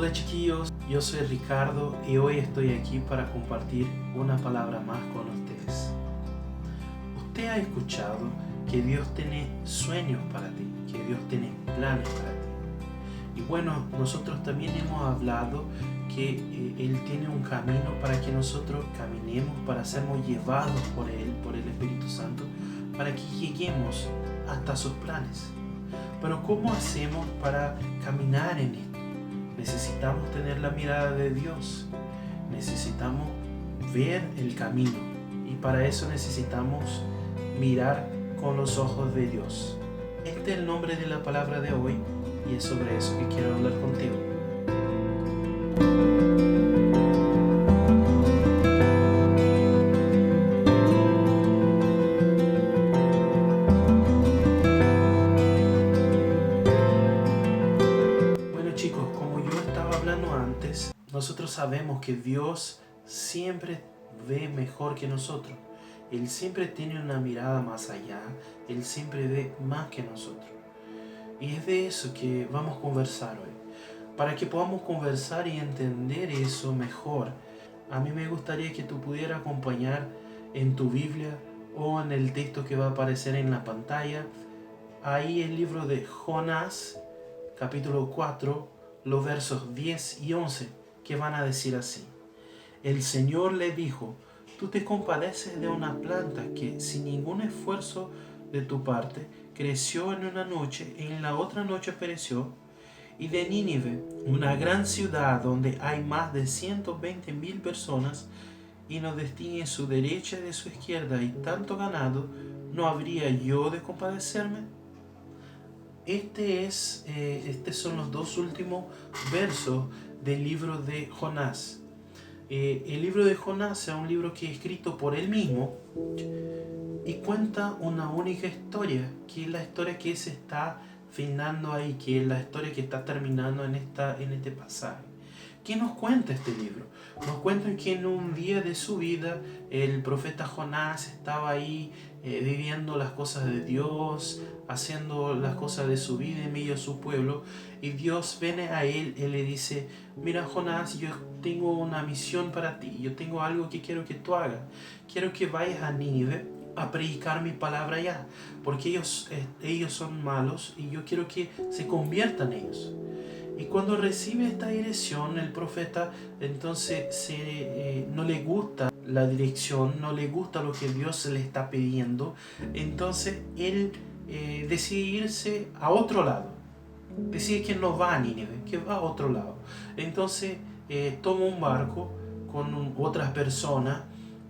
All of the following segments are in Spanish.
Hola chiquillos, yo soy Ricardo y hoy estoy aquí para compartir una palabra más con ustedes. ¿Usted ha escuchado que Dios tiene sueños para ti, que Dios tiene planes para ti? Y bueno, nosotros también hemos hablado que Él tiene un camino para que nosotros caminemos, para sermos llevados por Él, por el Espíritu Santo, para que lleguemos hasta sus planes. Pero ¿cómo hacemos para caminar en esto? Necesitamos tener la mirada de Dios, necesitamos ver el camino y para eso necesitamos mirar con los ojos de Dios. Este es el nombre de la palabra de hoy y es sobre eso que quiero hablar contigo. Chicos, como yo estaba hablando antes, nosotros sabemos que Dios siempre ve mejor que nosotros. Él siempre tiene una mirada más allá, Él siempre ve más que nosotros. Y es de eso que vamos a conversar hoy. Para que podamos conversar y entender eso mejor, a mí me gustaría que tú pudieras acompañar en tu Biblia o en el texto que va a aparecer en la pantalla. Ahí el libro de Jonás, capítulo 4, los versos 10 y 11, que van a decir así. El Señor le dijo, tú te compadeces de una planta que sin ningún esfuerzo de tu parte creció en una noche y en la otra noche pereció, y de Nínive, una gran ciudad donde hay más de 120,000 personas y no distingue su derecha de su izquierda y tanto ganado, ¿no habría yo de compadecerme? Estos son los dos últimos versos del libro de Jonás. El libro de Jonás es un libro que es escrito por él mismo y cuenta una única historia, que es la historia que se está finando ahí, que es la historia que está terminando en este pasaje. ¿Qué nos cuenta este libro? Nos cuenta que en un día de su vida el profeta Jonás estaba ahí viviendo las cosas de Dios, haciendo las cosas de su vida en medio de su pueblo, y Dios viene a él y le dice, mira Jonás, yo tengo una misión para ti, yo tengo algo que quiero que tú hagas, quiero que vayas a Nínive a predicar mi palabra allá, porque ellos son malos y yo quiero que se conviertan ellos. Y cuando recibe esta dirección, el profeta entonces no le gusta la dirección, no le gusta lo que Dios le está pidiendo, entonces él decide irse a otro lado, decide que no va a Nínive, que va a otro lado. Entonces toma un barco con otras personas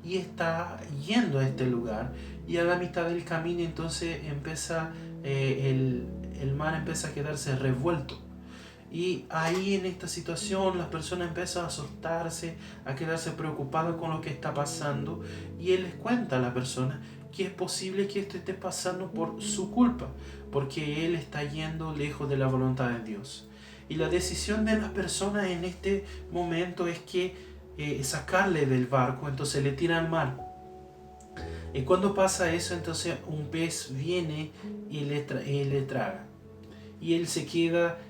y está yendo a este lugar, y a la mitad del camino entonces el mar empieza a quedarse revuelto. Y ahí en esta situación las personas empiezan a asustarse, a quedarse preocupadas con lo que está pasando, y él les cuenta a la persona que es posible que esto esté pasando por su culpa, porque él está yendo lejos de la voluntad de Dios. Y la decisión de las personas en este momento es que sacarle del barco, entonces le tira al mar. Y cuando pasa eso, entonces un pez viene y le traga. Y él se queda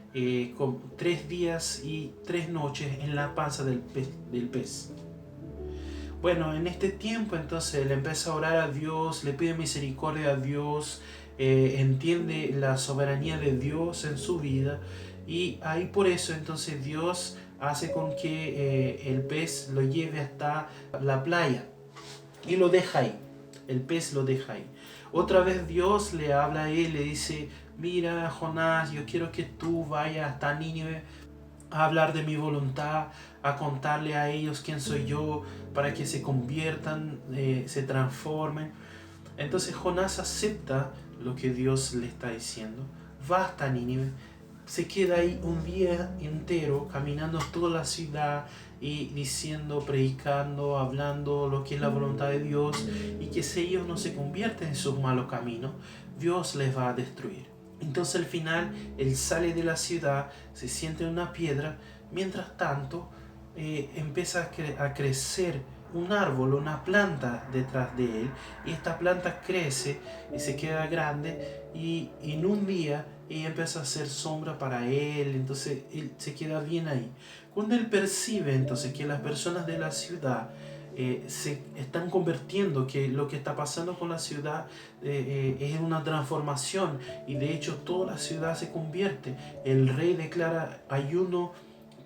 con 3 días y 3 noches en la panza del pez. Bueno, en este tiempo entonces él empieza a orar a Dios, le pide misericordia a Dios, entiende la soberanía de Dios en su vida, y ahí por eso entonces Dios hace con que el pez lo lleve hasta la playa y lo deja ahí. El pez lo deja ahí. Otra vez Dios le habla a él, le dice, mira Jonás, yo quiero que tú vayas hasta Nínive a hablar de mi voluntad, a contarle a ellos quién soy yo, para que se conviertan, se transformen. Entonces Jonás acepta lo que Dios le está diciendo, va hasta Nínive, se queda ahí un día entero caminando toda la ciudad y diciendo, predicando, hablando lo que es la voluntad de Dios, y que si ellos no se convierten en sus malos caminos, Dios les va a destruir. Entonces al final él sale de la ciudad, se sienta en una piedra, mientras tanto empieza a crecer un árbol, una planta detrás de él, y esta planta crece y se queda grande, y en un día ella empieza a hacer sombra para él, entonces él se queda bien ahí. Cuando él percibe entonces que las personas de la ciudad se están convirtiendo, que lo que está pasando con la ciudad es una transformación, y de hecho toda la ciudad se convierte. El rey declara ayuno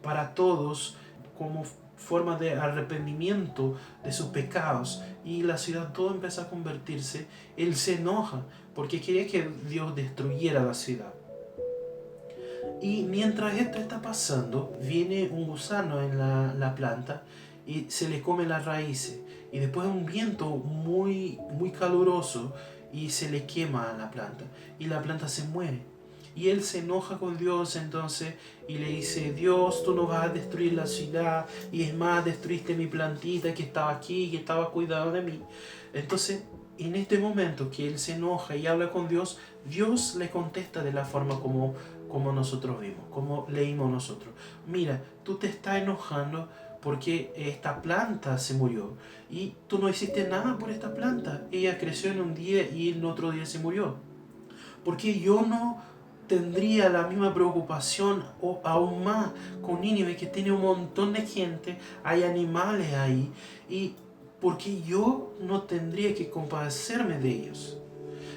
para todos como forma de arrepentimiento de sus pecados, y la ciudad todo empieza a convertirse. Él se enoja porque quería que Dios destruyera la ciudad. Y mientras esto está pasando, viene un gusano en la planta y se le come las raíces. Y después un viento muy, muy caluroso y se le quema a la planta. Y la planta se muere. Y él se enoja con Dios entonces y le dice: Dios, tú no vas a destruir la ciudad, y es más, destruiste mi plantita que estaba aquí, que estaba cuidando de mí. Entonces, en este momento que él se enoja y habla con Dios, Dios le contesta de la forma como nosotros vimos, como leímos nosotros. Mira, tú te estás enojando porque esta planta se murió y tú no hiciste nada por esta planta. Ella creció en un día y en otro día se murió. Porque yo no tendría la misma preocupación o aún más con Nínive, que tiene un montón de gente, hay animales ahí, y porque yo no tendría que compadecerme de ellos.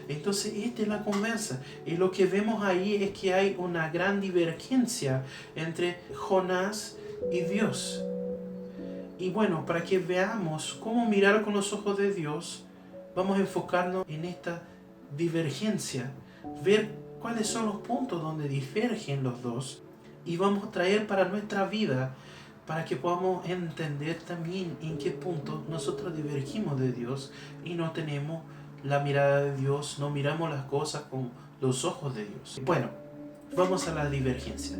Entonces esta es la conversa, y lo que vemos ahí es que hay una gran divergencia entre Jonás y Dios. Y bueno, para que veamos cómo mirar con los ojos de Dios, vamos a enfocarnos en esta divergencia, ver cuáles son los puntos donde divergen los dos, y vamos a traer para nuestra vida, para que podamos entender también en qué punto nosotros divergimos de Dios y no tenemos la mirada de Dios, no miramos las cosas con los ojos de Dios. Bueno, vamos a la divergencia.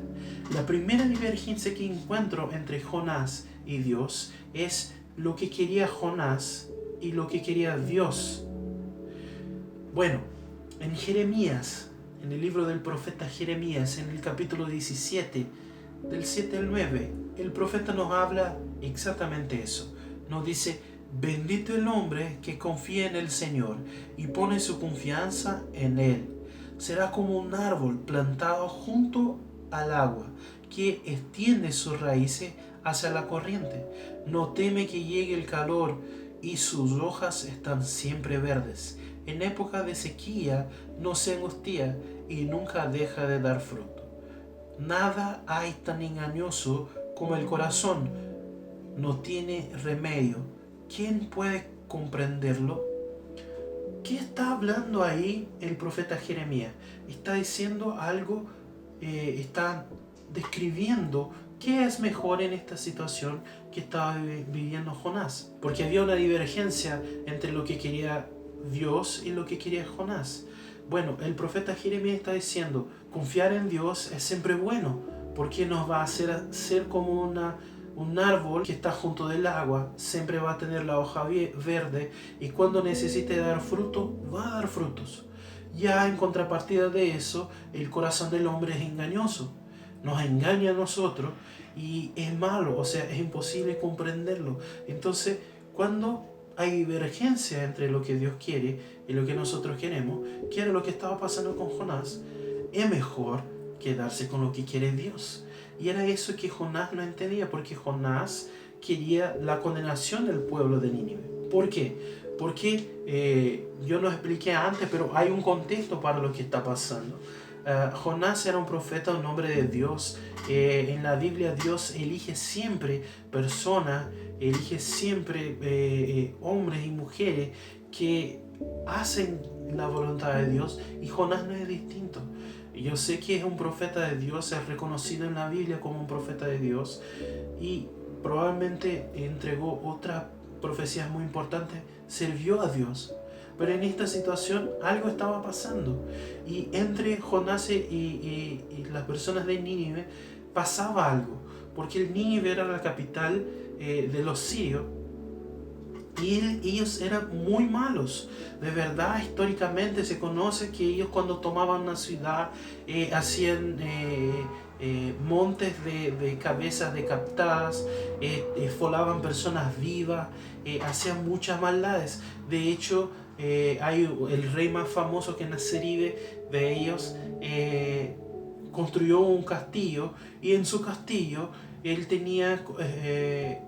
La primera divergencia que encuentro entre Jonás y Dios es lo que quería Jonás y lo que quería Dios. Bueno, en Jeremías, en el libro del profeta Jeremías, en el capítulo 17, del 7 al 9, el profeta nos habla exactamente eso. Nos dice: bendito el hombre que confía en el Señor y pone su confianza en Él. Será como un árbol plantado junto al agua, que extiende sus raíces hacia la corriente. No teme que llegue el calor, y sus hojas están siempre verdes. En época de sequía no se angustia y nunca deja de dar fruto. Nada hay tan engañoso como el corazón. No tiene remedio. ¿Quién puede comprenderlo? ¿Qué está hablando ahí el profeta Jeremías? Está diciendo algo, está describiendo qué es mejor en esta situación que estaba viviendo Jonás. Porque había una divergencia entre lo que quería Dios y lo que quería Jonás. Bueno, el profeta Jeremías está diciendo: confiar en Dios es siempre bueno, porque nos va a hacer ser como un árbol que está junto del agua, siempre va a tener la hoja verde, y cuando necesite dar fruto, va a dar frutos. Ya en contrapartida de eso, el corazón del hombre es engañoso, nos engaña a nosotros y es malo, o sea, es imposible comprenderlo. Entonces, cuando hay divergencia entre lo que Dios quiere y lo que nosotros queremos, que era lo que estaba pasando con Jonás, es mejor quedarse con lo que quiere Dios. Y era eso que Jonás no entendía, porque Jonás quería la condenación del pueblo de Nínive. ¿Por qué? Porque yo lo expliqué antes, pero hay un contexto para lo que está pasando. Jonás era un profeta, un hombre de Dios. En la Biblia Dios elige siempre personas, elige siempre hombres y mujeres que hacen la voluntad de Dios, y Jonás no es distinto. Yo sé que es un profeta de Dios, es reconocido en la Biblia como un profeta de Dios, y probablemente entregó otras profecías muy importantes, sirvió a Dios. Pero en esta situación algo estaba pasando, y entre Jonás y las personas de Nínive pasaba algo, porque el Nínive era la capital de los sirios, y ellos eran muy malos. De verdad, históricamente se conoce que ellos, cuando tomaban una ciudad, hacían montes de cabezas decapitadas, esfolaban personas vivas, hacían muchas maldades. De hecho, hay el rey más famoso que es Naseribe de ellos, construyó un castillo, y en su castillo él tenía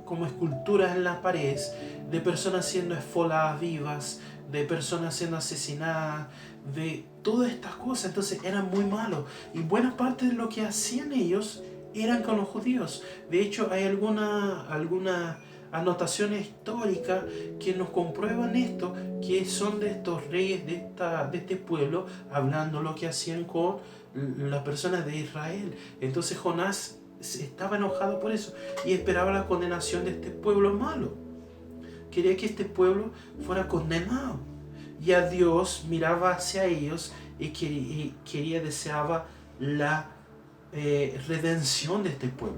como esculturas en las paredes de personas siendo esfoladas vivas, de personas siendo asesinadas, de todas estas cosas. Entonces eran muy malos, y buena parte de lo que hacían ellos eran con los judíos. De hecho, hay algunas anotaciones históricas que nos comprueban esto, que son de estos reyes de este pueblo hablando lo que hacían con las personas de Israel. Entonces Jonás estaba enojado por eso y esperaba la condenación de este pueblo malo. Quería que este pueblo fuera condenado. Y a Dios miraba hacia ellos y deseaba la redención de este pueblo.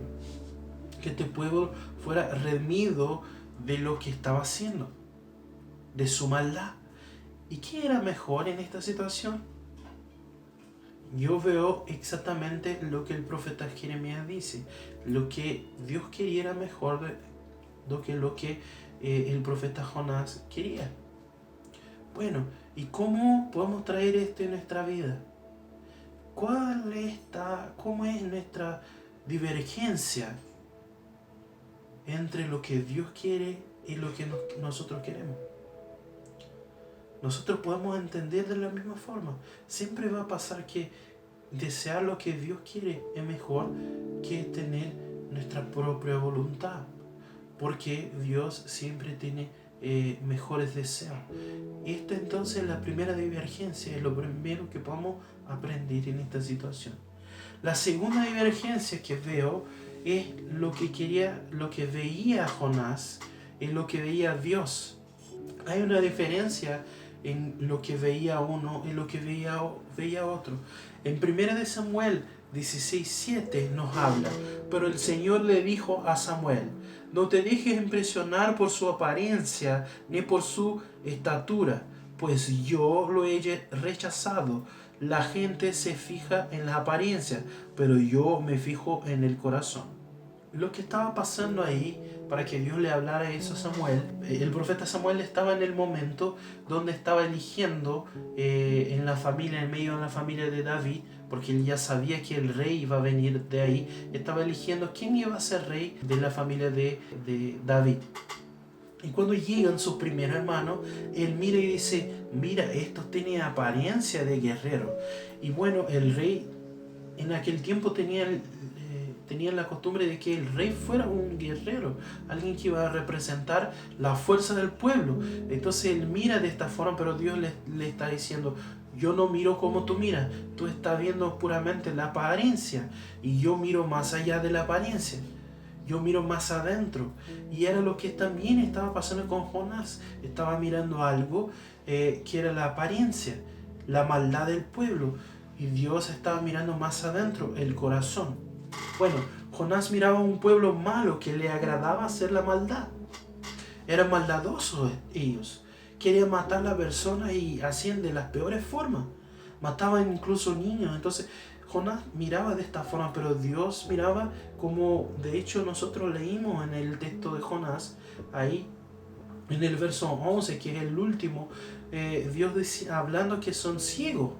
Que este pueblo fuera redimido de lo que estaba haciendo, de su maldad. ¿Y qué era mejor en esta situación? Yo veo exactamente lo que el profeta Jeremías dice. Lo que Dios quería era mejor de lo que el profeta Jonás quería. Bueno, ¿y cómo podemos traer esto en nuestra vida? ¿Cómo es nuestra divergencia entre lo que Dios quiere y lo que nosotros queremos? Nosotros podemos entender de la misma forma. Siempre va a pasar que desear lo que Dios quiere es mejor que tener nuestra propia voluntad, porque Dios siempre tiene mejores deseos. Esta entonces es la primera divergencia, es lo primero que podemos aprender en esta situación. La segunda divergencia que veo es lo que veía Jonás y lo que veía Dios. Hay una diferencia en lo que veía uno y lo que veía otro. En 1 Samuel 16:7 nos habla: pero el Señor le dijo a Samuel: no te dejes impresionar por su apariencia ni por su estatura, pues yo lo he rechazado. La gente se fija en la apariencia, pero yo me fijo en el corazón. Lo que estaba pasando ahí, para que Dios le hablara eso a Samuel, el profeta Samuel estaba en el momento donde estaba eligiendo en medio de la familia de David, porque él ya sabía que el rey iba a venir de ahí. Estaba eligiendo quién iba a ser rey de la familia de David. Y cuando llegan sus primeros hermanos, él mira y dice: mira, estos tienen apariencia de guerrero. Y bueno, el rey en aquel tiempo tenían la costumbre de que el rey fuera un guerrero, alguien que iba a representar la fuerza del pueblo. Entonces él mira de esta forma, pero Dios le está diciendo: yo no miro como tú miras, tú estás viendo puramente la apariencia, y yo miro más allá de la apariencia, yo miro más adentro. Y era lo que también estaba pasando con Jonás. Estaba mirando algo que era la apariencia, la maldad del pueblo, y Dios estaba mirando más adentro, el corazón. Bueno, Jonás miraba a un pueblo malo que le agradaba hacer la maldad. Eran maldadosos ellos. Querían matar a la persona y hacían de las peores formas. Mataban incluso niños. Entonces Jonás miraba de esta forma, pero Dios miraba como de hecho nosotros leímos en el texto de Jonás, ahí en el verso 11, que es el último. Dios decía, hablando que son ciegos,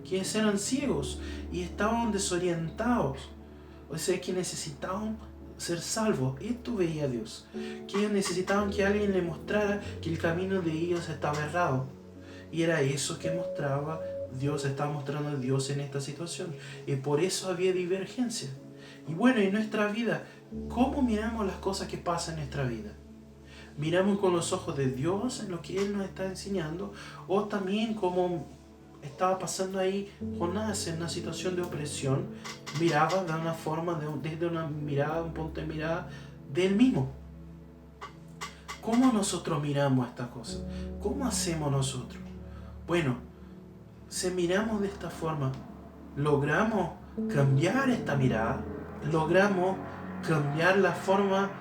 que eran ciegos y estaban desorientados. O sea, que necesitaban ser salvos. Esto veía Dios. Que ellos necesitaban que alguien les mostrara que el camino de ellos estaba errado. Y era eso que mostraba Dios, estaba mostrando Dios en esta situación. Y por eso había divergencia. Y bueno, en nuestra vida, ¿cómo miramos las cosas que pasan en nuestra vida? ¿Miramos con los ojos de Dios en lo que Él nos está enseñando? ¿O también como estaba pasando ahí Jonás en una situación de opresión, miraba de una forma, desde una mirada, un punto de mirada de él mismo? ¿Cómo nosotros miramos estas cosas? ¿Cómo hacemos nosotros? Bueno, si miramos de esta forma, logramos cambiar esta mirada, logramos cambiar la forma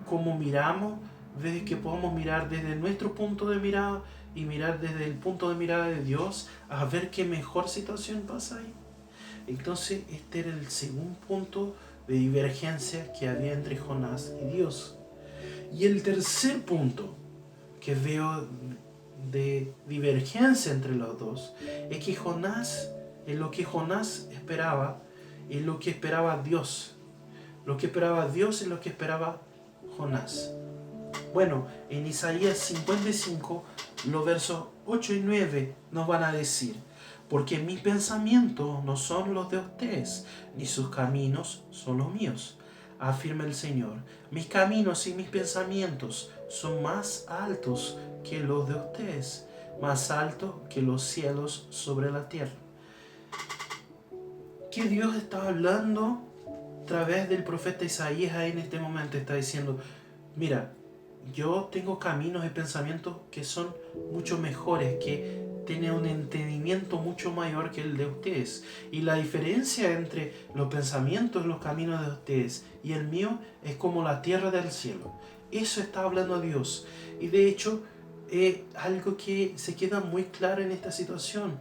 como miramos, desde que podamos mirar desde nuestro punto de mirada y mirar desde el punto de mirada de Dios, a ver qué mejor situación pasa ahí. Entonces este era el segundo punto de divergencia que había entre Jonás y Dios. Y el tercer punto que veo de divergencia entre los dos es que Jonás, en lo que Jonás esperaba, en lo que esperaba Dios. Lo que esperaba Dios y lo que esperaba Jonás. Bueno, en Isaías 55, los versos 8 y 9 nos van a decir: porque mis pensamientos no son los de ustedes, ni sus caminos son los míos, afirma el Señor. Mis caminos y mis pensamientos son más altos que los de ustedes, más altos que los cielos sobre la tierra. ¿Qué Dios está hablando a través del profeta Isaías ahí en este momento? Está diciendo: mira, yo tengo caminos y pensamientos que son mucho mejores, que tienen un entendimiento mucho mayor que el de ustedes. Y la diferencia entre los pensamientos y los caminos de ustedes y el mío es como la tierra del cielo. Eso está hablando Dios. Y de hecho, es algo que se queda muy claro en esta situación,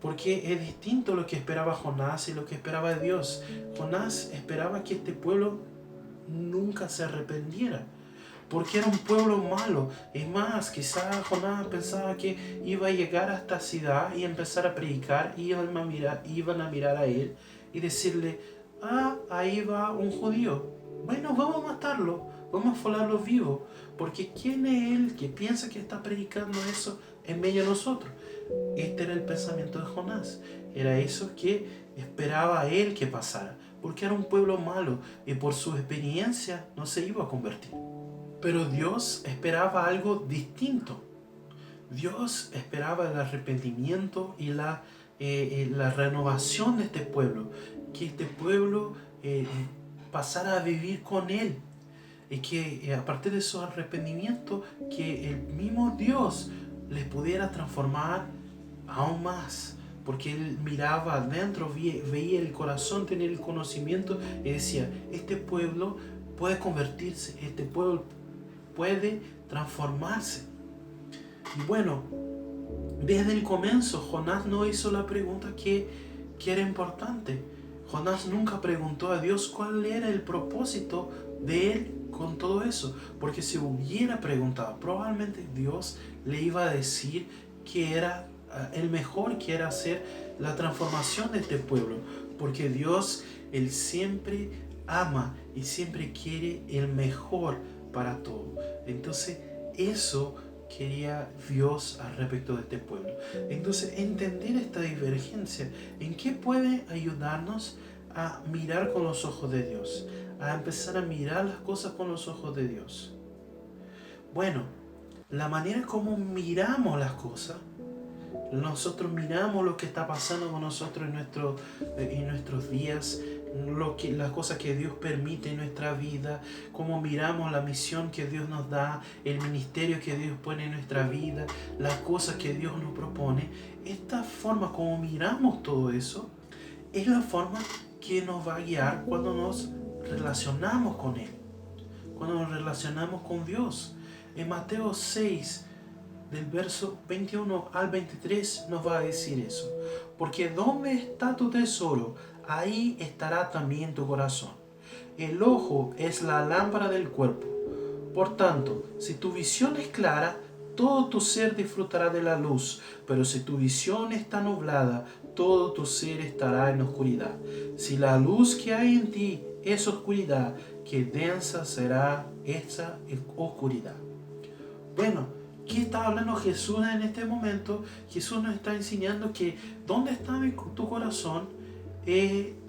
porque es distinto lo que esperaba Jonás y lo que esperaba Dios. Jonás esperaba que este pueblo nunca se arrepintiera, porque era un pueblo malo. Es más, quizás Jonás pensaba que iba a llegar a esta ciudad y empezar a predicar, y iban a mirar a él y decirle: ahí va un judío, bueno, vamos a matarlo, vamos a volarlo vivo, porque ¿quién es él que piensa que está predicando eso en medio de nosotros? Este era el pensamiento de Jonás, era eso que esperaba él que pasara, porque era un pueblo malo y por su experiencia no se iba a convertir. Pero Dios esperaba algo distinto. Dios esperaba el arrepentimiento y la renovación de este pueblo. Que este pueblo pasara a vivir con Él. Y que a partir de su arrepentimiento, que el mismo Dios les pudiera transformar aún más. Porque Él miraba adentro, veía el corazón, tenía el conocimiento y decía: este pueblo puede convertirse, este pueblo puede transformarse. Y bueno, desde el comienzo Jonás no hizo la pregunta que era importante. Jonás nunca preguntó a Dios cuál era el propósito de él con todo eso, porque si hubiera preguntado, probablemente Dios le iba a decir que era el mejor, que era hacer la transformación de este pueblo, porque Dios, Él siempre ama y siempre quiere el mejor para todo. Entonces eso quería Dios al respecto de este pueblo. Entonces, entender esta divergencia, ¿en qué puede ayudarnos a mirar con los ojos de Dios? A empezar a mirar las cosas con los ojos de Dios. Bueno, la manera como miramos las cosas, nosotros miramos lo que está pasando con nosotros en nuestros días, las cosas que Dios permite en nuestra vida, cómo miramos la misión que Dios nos da, el ministerio que Dios pone en nuestra vida, las cosas que Dios nos propone. Esta forma como miramos todo eso es la forma que nos va a guiar cuando nos relacionamos con Él, cuando nos relacionamos con Dios. En Mateo 6, del verso 21 al 23 nos va a decir eso: porque donde está tu tesoro, ahí estará también tu corazón. El ojo es la lámpara del cuerpo. Por tanto, si tu visión es clara, todo tu ser disfrutará de la luz, pero si tu visión está nublada, todo tu ser estará en oscuridad. Si la luz que hay en ti es oscuridad, qué densa será esa oscuridad. Bueno, ¿qué está hablando Jesús en este momento? Jesús nos está enseñando que donde está tu corazón,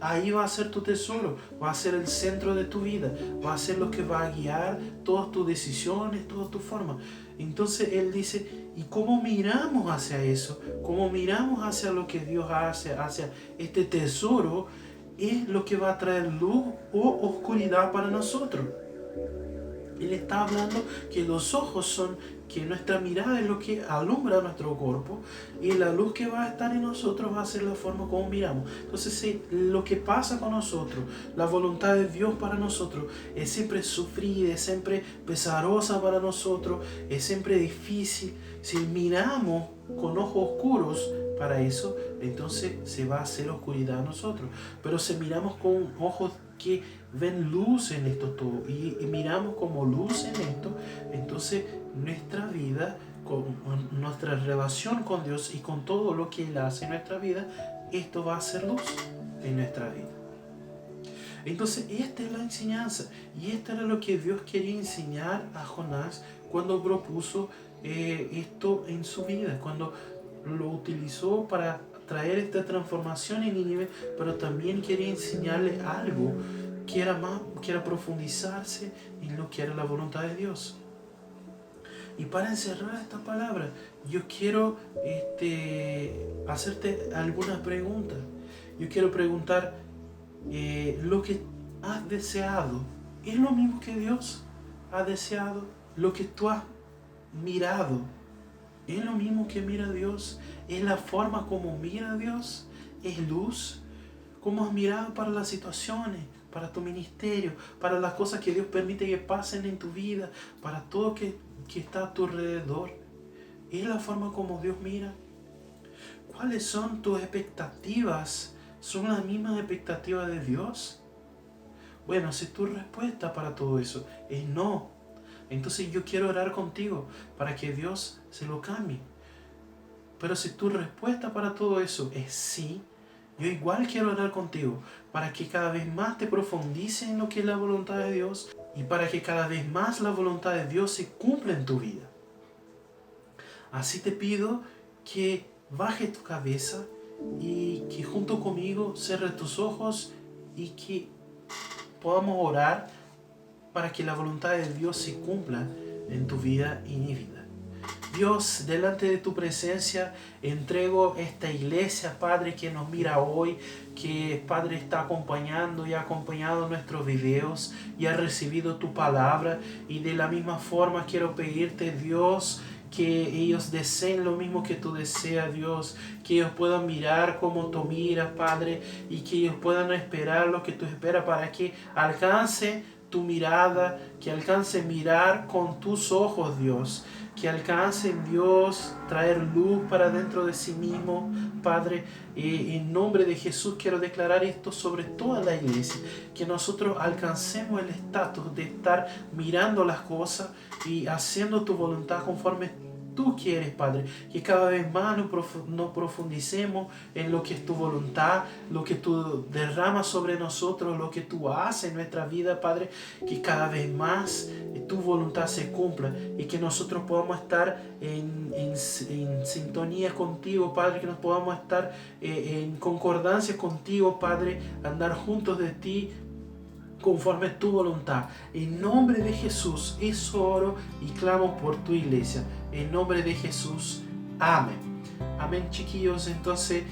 ahí va a ser tu tesoro, va a ser el centro de tu vida, va a ser lo que va a guiar todas tus decisiones, toda tu forma. Entonces Él dice: ¿y cómo miramos hacia eso? ¿Cómo miramos hacia lo que Dios hace, hacia este tesoro? Es lo que va a traer luz o oscuridad para nosotros. Él está hablando que los ojos son, que nuestra mirada es lo que alumbra nuestro cuerpo, y la luz que va a estar en nosotros va a ser la forma como miramos. Entonces, si lo que pasa con nosotros, la voluntad de Dios para nosotros es siempre sufrida, es siempre pesarosa para nosotros, es siempre difícil, si miramos con ojos oscuros, para eso, entonces se va a hacer oscuridad a nosotros. Pero si miramos con ojos que ven luz en esto todo y miramos como luz en esto, entonces nuestra vida, con nuestra relación con Dios y con todo lo que Él hace en nuestra vida, esto va a ser luz en nuestra vida. Entonces esta es la enseñanza y esto era lo que Dios quería enseñar a Jonás cuando propuso esto en su vida, cuando lo utilizó para traer esta transformación en Nínive, pero también quería enseñarle algo que era profundizarse en lo que era la voluntad de Dios. Y para encerrar esta palabra, yo quiero hacerte algunas preguntas. Yo quiero preguntar, lo que has deseado, ¿es lo mismo que Dios ha deseado? Lo que tú has mirado, ¿es lo mismo que mira Dios? ¿Es la forma como mira Dios? ¿Es luz? ¿Cómo has mirado para las situaciones, para tu ministerio, para las cosas que Dios permite que pasen en tu vida, para todo que está a tu alrededor? ¿Es la forma como Dios mira? ¿Cuáles son tus expectativas? ¿Son las mismas expectativas de Dios? Bueno, si tu respuesta para todo eso es no, entonces yo quiero orar contigo para que Dios se lo cambie. Pero si tu respuesta para todo eso es sí, yo igual quiero orar contigo para que cada vez más te profundices en lo que es la voluntad de Dios y para que cada vez más la voluntad de Dios se cumpla en tu vida. Así te pido que bajes tu cabeza y que junto conmigo cierres tus ojos y que podamos orar para que la voluntad de Dios se cumpla en tu vida y mi vida. Dios, delante de tu presencia entrego esta iglesia, Padre, que nos mira hoy, que, Padre, está acompañando y ha acompañado nuestros videos y ha recibido tu palabra. Y de la misma forma quiero pedirte, Dios, que ellos deseen lo mismo que tú deseas, Dios, que ellos puedan mirar como tú miras, Padre, y que ellos puedan esperar lo que tú esperas para que alcance tu mirada, que alcance mirar con tus ojos, Dios, que alcance, Dios, traer luz para dentro de sí mismo, Padre. En nombre de Jesús quiero declarar esto sobre toda la iglesia, que nosotros alcancemos el estatus de estar mirando las cosas y haciendo tu voluntad conforme tú quieres, Padre, que cada vez más nos profundicemos en lo que es tu voluntad, lo que tú derramas sobre nosotros, lo que tú haces en nuestra vida, Padre, que cada vez más tu voluntad se cumpla y que nosotros podamos estar en sintonía contigo, Padre, que nos podamos estar en concordancia contigo, Padre, andar juntos de ti, conforme a tu voluntad. En nombre de Jesús, eso oro y clamo por tu iglesia. En nombre de Jesús. Amén. Amén, chiquillos. Entonces,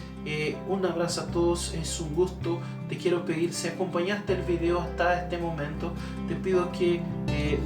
un abrazo a todos. Es un gusto. Te quiero pedir, si acompañaste el video hasta este momento, te pido que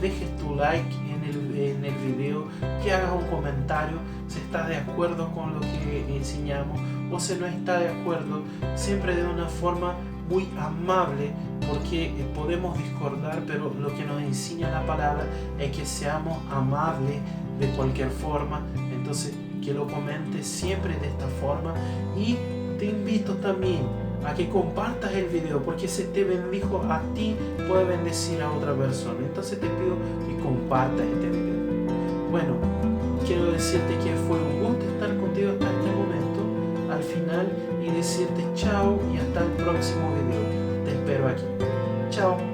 dejes tu like en el video, que hagas un comentario si estás de acuerdo con lo que enseñamos o si no estás de acuerdo, siempre de una forma muy amable, porque podemos discordar, pero lo que nos enseña la palabra es que seamos amables de cualquier forma. Entonces, que lo comentes siempre de esta forma, y te invito también a que compartas el video, porque si te bendijo a ti, puede bendecir a otra persona. Entonces te pido que compartas este video. Bueno, quiero decirte que fue un gusto estar contigo hasta este momento, al final, y decirte chao y hasta el próximo video. Te espero aquí. Chao.